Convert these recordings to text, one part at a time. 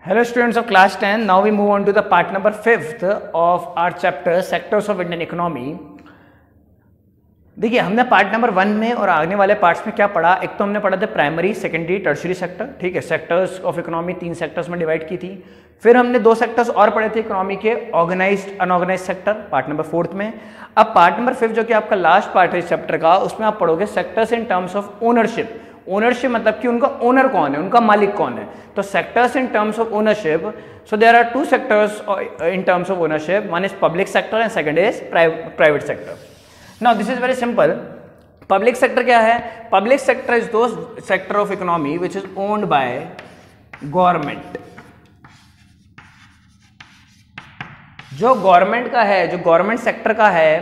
Hello students of class 10, now we move on to the part number 5th of our chapter Sectors of Indian Economy. देखिए हमने part number 1 में और आने वाले parts में क्या पढ़ा। एक तो हमने पढ़ा था प्राइमरी, सेकेंडरी, टर्शियरी सेक्टर, ठीक है। सेक्टर्स ऑफ इकोनॉमी 3 सेक्टर्स में डिवाइड की थी। फिर हमने 2 सेक्टर्स और पढ़े थे इकोनॉमी के, organised, unorganised sector, part number 4 में। अब पार्ट नंबर 5 जो कि आपका लास्ट पार्ट है इस चैप्टर का, उसमें आप पढ़ोगे sectors in terms of ownership. Ownership मतलब कि उनका ओनर कौन है, उनका मालिक कौन है। तो sectors in terms of ownership, so there are 2 sectors in terms of ownership, one is public sector and second is private sector. Now this is very simple. Public sector क्या है? Public sector is the sector of economy which is owned by government. जो government का है, जो government sector का है,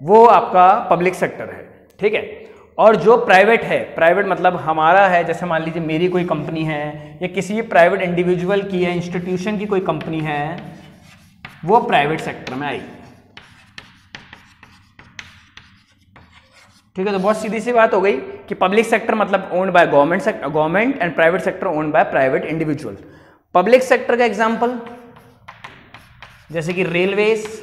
वो आपका पब्लिक सेक्टर है, ठीक है। और जो प्राइवेट है, प्राइवेट मतलब हमारा है, जैसे मान लीजिए मेरी कोई कंपनी है या किसी प्राइवेट इंडिविजुअल की या इंस्टीट्यूशन की कोई कंपनी है, वो प्राइवेट सेक्टर में आएगी, ठीक है। तो बहुत सीधी सी बात हो गई कि पब्लिक सेक्टर मतलब owned by government and private sector owned by private individual. Public sector का एग्जांपल जैसे कि railways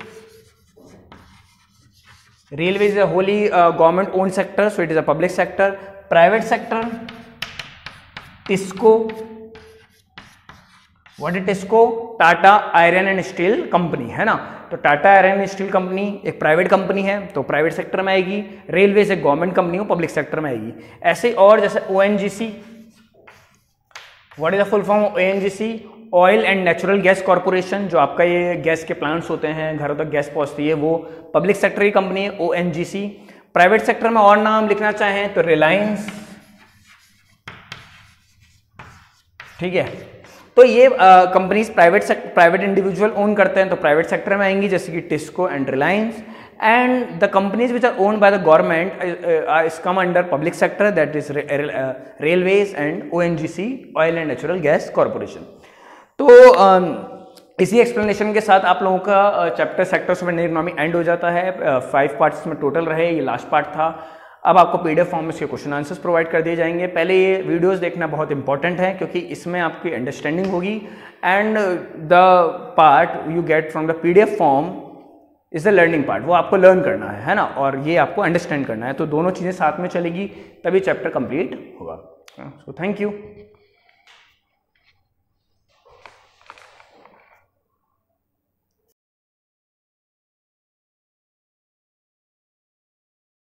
is a Holi government owned sector, so it is a public sector. Private sector, TISCO, what is TISCO? Tata iron and steel company, है ना। तो Tata iron and steel company एक private company है, तो private sector में आएगी। रेलवेज एक गवर्नमेंट कंपनी हो, पब्लिक सेक्टर में आएगी। ऐसे और जैसे ONGC, what is the full form? ONGC oil and natural gas corporation, जो आपका ये गैस के प्लांट्स होते हैं, घरों तक गैस पहुंचती है, वो पब्लिक सेक्टर की कंपनी है, ओएनजीसी। प्राइवेट सेक्टर में और नाम लिखना चाहें तो रिलायंस, ठीक है। तो ये कंपनीज प्राइवेट इंडिविजुअल ओन करते हैं, तो प्राइवेट सेक्टर में आएंगी, जैसे कि TISCO and Reliance. And the companies which are owned by the government is come under public sector, that is railways and ONGC oil and natural gas corporation. तो इसी explanation के साथ आप लोगों का chapter sectors of Indian economy end हो जाता है। 5 पार्ट्स में टोटल रहे, ये लास्ट पार्ट था। अब आपको पीडीएफ फॉर्म में इसके क्वेश्चन आंसर्स प्रोवाइड कर दिए जाएंगे। पहले ये वीडियोस देखना बहुत इंपॉर्टेंट है, क्योंकि इसमें आपकी अंडरस्टैंडिंग होगी। And the part you get from the PDF form is the learning part, वो आपको लर्न करना है ना, और ये आपको अंडरस्टैंड करना है। तो दोनों चीज़ें साथ में चलेगी, तभी चैप्टर कंप्लीट होगा। So thank you.